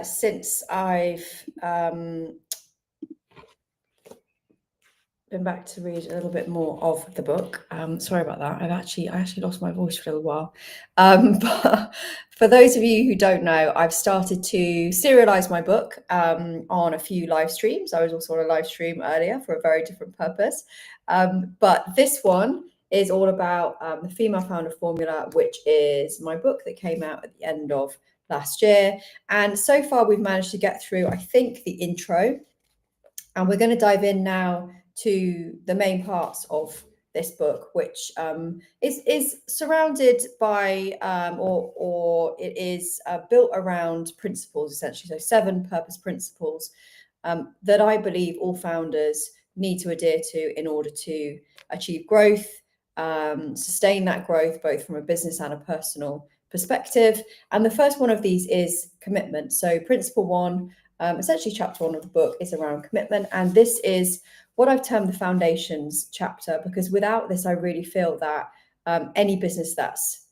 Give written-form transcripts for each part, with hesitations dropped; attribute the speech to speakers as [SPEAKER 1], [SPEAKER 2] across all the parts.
[SPEAKER 1] since I've been back to read a little bit more of the book. Sorry about that. I actually lost my voice for a little while. But for those of you who don't know, I've started to serialize my book on a few live streams. I was also on a live stream earlier for a very different purpose. But this one is all about the Female Founder Formula, which is my book that came out at the end of last year. And so far we've managed to get through, I think, the intro. And we're going to dive in now to the main parts of this book, which is surrounded by or it is built around principles, essentially. So 7 purpose principles that I believe all founders need to adhere to in order to achieve growth, sustain that growth, both from a business and a personal perspective. And the first one of these is commitment. So principle 1, essentially chapter 1 of the book, is around commitment. And this is what I've termed the foundations chapter, because without this, I really feel that any business that's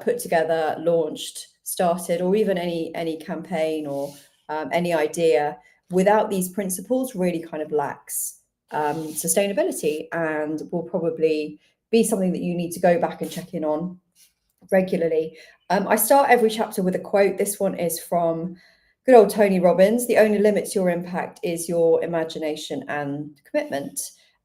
[SPEAKER 1] put together, launched, started, or even any campaign or any idea, without these principles really kind of lacks sustainability, and will probably be something that you need to go back and check in on regularly. I start every chapter with a quote. This one is from good old Tony Robbins: "The only limit to your impact is your imagination and commitment."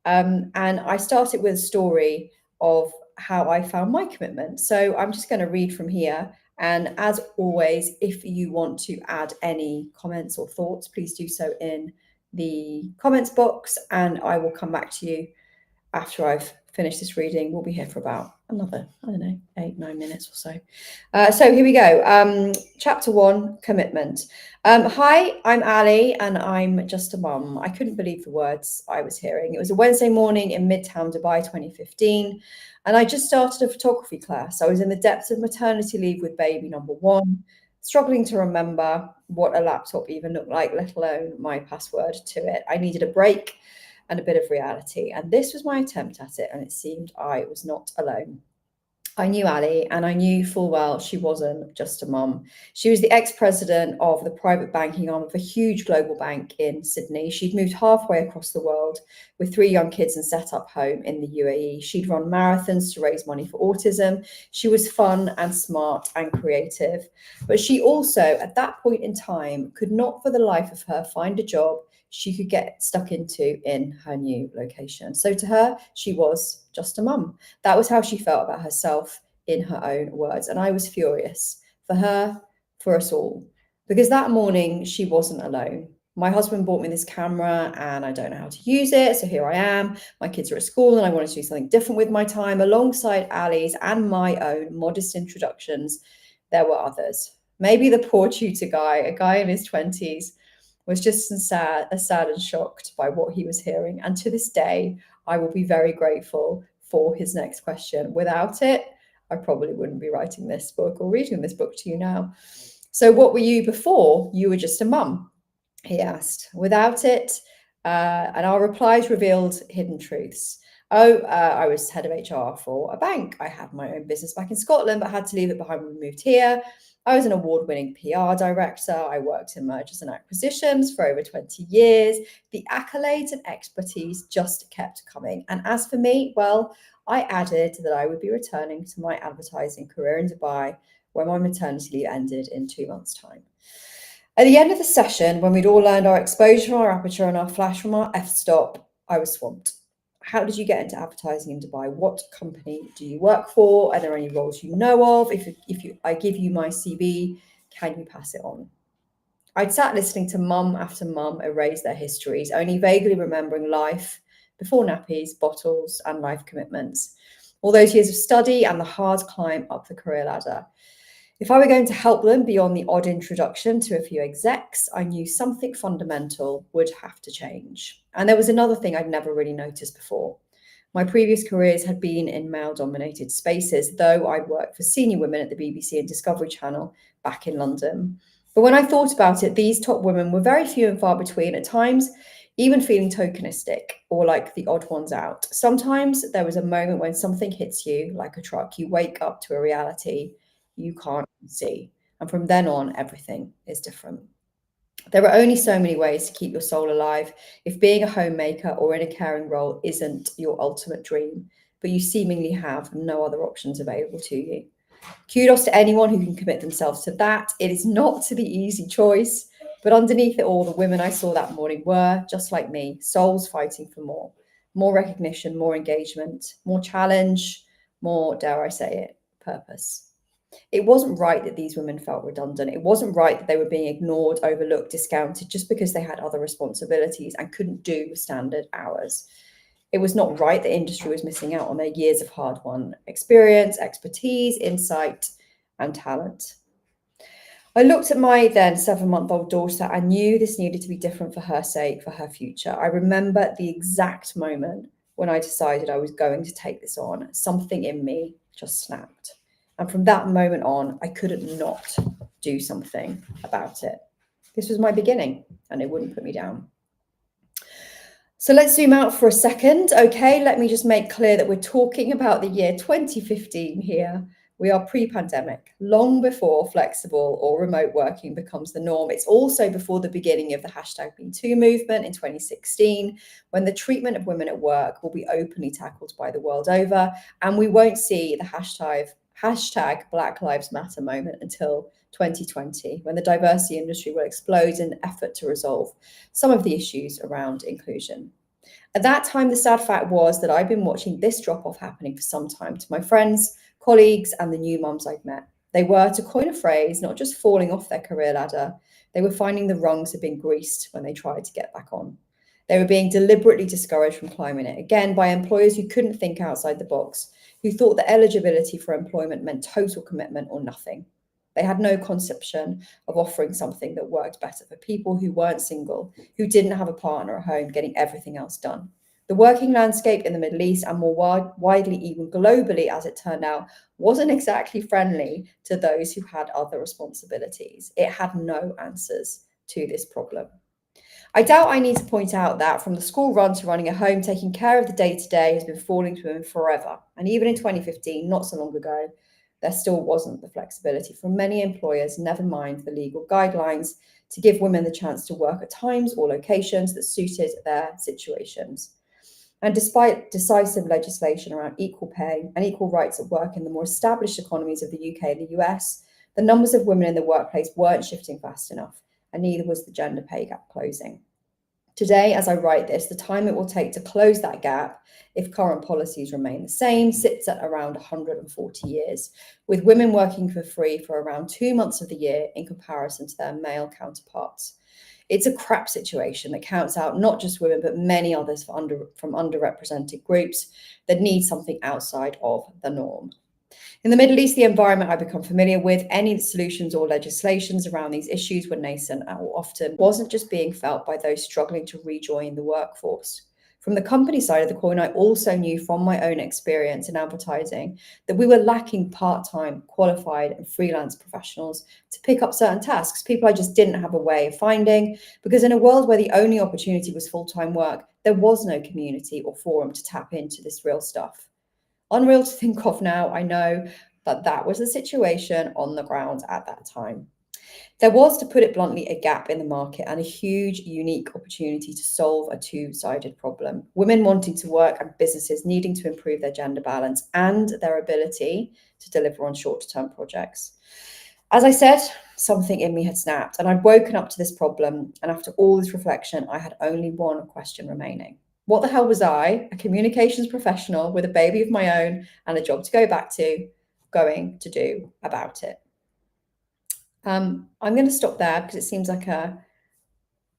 [SPEAKER 1] And I started with a story of how I found my commitment. So I'm just going to read from here. And as always, if you want to add any comments or thoughts, please do so in the comments box, and I will come back to you after I've finished this reading. We'll be here for about another, 8-9 minutes or so. So here we go. Chapter 1, commitment. Hi, I'm Ali, and I'm just a mum. I couldn't believe the words I was hearing. It was a Wednesday morning in Midtown Dubai, 2015, and I just started a photography class. I was in the depths of maternity leave with baby number 1, struggling to remember what a laptop even looked like, let alone my password to it. I needed a break and a bit of reality. And this was my attempt at it, and it seemed I was not alone. I knew Ali, and I knew full well she wasn't just a mum. She was the ex-president of the private banking arm of a huge global bank in Sydney. She'd moved halfway across the world with 3 young kids and set up home in the UAE. She'd run marathons to raise money for autism. She was fun and smart and creative. But she also, at that point in time, could not for the life of her find a job she could get stuck into in her new location. So to her, she was just a mum. That was how she felt about herself, in her own words. And I was furious for her, for us all, because that morning she wasn't alone. My husband bought me this camera and I don't know how to use it. So here I am. My kids are at school and I wanted to do something different with my time. Alongside Ali's and my own modest introductions, there were others. Maybe the poor tutor guy, a guy in his 20s, was just as sad and shocked by what he was hearing. And to this day, I will be very grateful for his next question. Without it, I probably wouldn't be writing this book or reading this book to you now. So what were you before you were just a mum? He asked. Without it, and our replies revealed hidden truths. I was head of HR for a bank. I had my own business back in Scotland, but had to leave it behind when we moved here. I was an award-winning PR director. I worked in mergers and acquisitions for over 20 years. The accolades and expertise just kept coming. And as for me, well, I added that I would be returning to my advertising career in Dubai when my maternity leave ended in 2 months' time. At the end of the session, when we'd all learned our exposure from our aperture and our flash from our f-stop, I was swamped. How did you get into advertising in Dubai? What company do you work for? Are there any roles you know of? If I give you my CV, can you pass it on? I'd sat listening to mum after mum erase their histories, only vaguely remembering life before nappies, bottles, and life commitments. All those years of study and the hard climb up the career ladder. If I were going to help them beyond the odd introduction to a few execs, I knew something fundamental would have to change. And there was another thing I'd never really noticed before. My previous careers had been in male-dominated spaces, though I'd worked for senior women at the BBC and Discovery Channel back in London. But when I thought about it, these top women were very few and far between, at times even feeling tokenistic or like the odd ones out. Sometimes there was a moment when something hits you like a truck. You wake up to a reality you can't see. And from then on, everything is different. There are only so many ways to keep your soul alive if being a homemaker or in a caring role isn't your ultimate dream, but you seemingly have no other options available to you. Kudos to anyone who can commit themselves to that. It is not the easy choice, but underneath it all, the women I saw that morning were, just like me, souls fighting for more recognition, more engagement, more challenge, more, dare I say it, purpose. It wasn't right that these women felt redundant. It wasn't right that they were being ignored, overlooked, discounted just because they had other responsibilities and couldn't do standard hours. It was not right that industry was missing out on their years of hard-won experience, expertise, insight, and talent. I looked at my then 7-month-old daughter and knew this needed to be different for her sake, for her future. I remember the exact moment when I decided I was going to take this on. Something in me just snapped. And from that moment on, I couldn't not do something about it. This was my beginning, and it wouldn't put me down. So let's zoom out for a second. Okay, let me just make clear that we're talking about the year 2015 here. We are pre-pandemic, long before flexible or remote working becomes the norm. It's also before the beginning of the #MeToo movement in 2016, when the treatment of women at work will be openly tackled by the world over, and we won't see the hashtag Black Lives Matter moment until 2020, when the diversity industry will explode in an effort to resolve some of the issues around inclusion. At that time, the sad fact was that I'd been watching this drop-off happening for some time to my friends, colleagues, and the new mums I'd met. They were, to coin a phrase, not just falling off their career ladder, they were finding the rungs had been greased when they tried to get back on. They were being deliberately discouraged from climbing it, again, by employers who couldn't think outside the box, who thought that eligibility for employment meant total commitment or nothing. They had no conception of offering something that worked better for people who weren't single, who didn't have a partner at home, getting everything else done. The working landscape in the Middle East, and more widely, even globally, as it turned out, wasn't exactly friendly to those who had other responsibilities. It had no answers to this problem. I doubt I need to point out that from the school run to running a home, taking care of the day-to-day has been falling to women forever. And even in 2015, not so long ago, there still wasn't the flexibility from many employers, never mind the legal guidelines, to give women the chance to work at times or locations that suited their situations. And despite decisive legislation around equal pay and equal rights at work in the more established economies of the UK and the US, the numbers of women in the workplace weren't shifting fast enough, and neither was the gender pay gap closing. Today, as I write this, the time it will take to close that gap, if current policies remain the same, sits at around 140 years, with women working for free for around 2 months of the year in comparison to their male counterparts. It's a crap situation that counts out not just women, but many others from underrepresented groups that need something outside of the norm. In the Middle East, the environment I've become familiar with, any solutions or legislations around these issues were nascent and often wasn't just being felt by those struggling to rejoin the workforce. From the company side of the coin, I also knew from my own experience in advertising that we were lacking part-time, qualified and freelance professionals to pick up certain tasks, people I just didn't have a way of finding, because in a world where the only opportunity was full-time work, there was no community or forum to tap into this real stuff. Unreal to think of now, I know, but that was the situation on the ground at that time. There was, to put it bluntly, a gap in the market and a huge, unique opportunity to solve a two-sided problem. Women wanting to work and businesses needing to improve their gender balance and their ability to deliver on short-term projects. As I said, something in me had snapped and I'd woken up to this problem, and after all this reflection, I had only one question remaining. What the hell was I, a communications professional with a baby of my own and a job to go back to, going to do about it? I'm going to stop there because it seems like a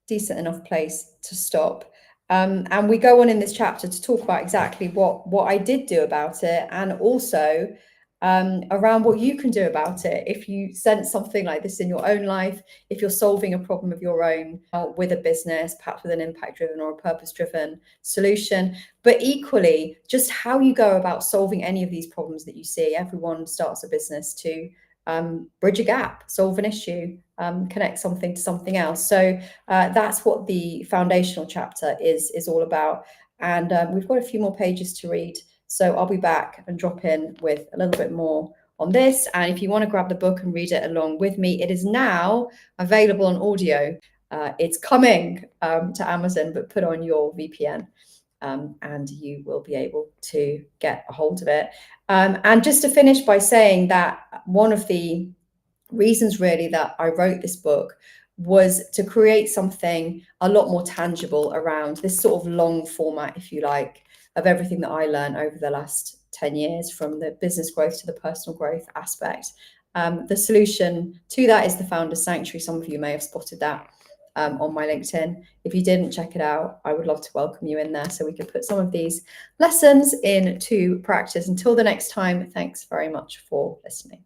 [SPEAKER 1] decent enough place to stop. And we go on in this chapter to talk about exactly what I did do about it, and also around what you can do about it if you sense something like this in your own life, if you're solving a problem of your own with a business, perhaps with an impact-driven or a purpose-driven solution, but equally just how you go about solving any of these problems that you see. Everyone starts a business to bridge a gap, solve an issue, connect something to something else. So that's what the foundational chapter is all about. And we've got a few more pages to read. So I'll be back and drop in with a little bit more on this. And if you want to grab the book and read it along with me, it is now available on audio. it's coming to Amazon, but put on your VPN. And you will be able to get a hold of it. And just to finish by saying that one of the reasons really that I wrote this book was to create something a lot more tangible around this sort of long format, if you like, of everything that I learned over the last 10 years, from the business growth to the personal growth aspect. The solution to that is the Founders Sanctuary. Some of you may have spotted that on my LinkedIn. If you didn't, check it out. I would love to welcome you in there so we could put some of these lessons into practice. Until the next time, thanks very much for listening.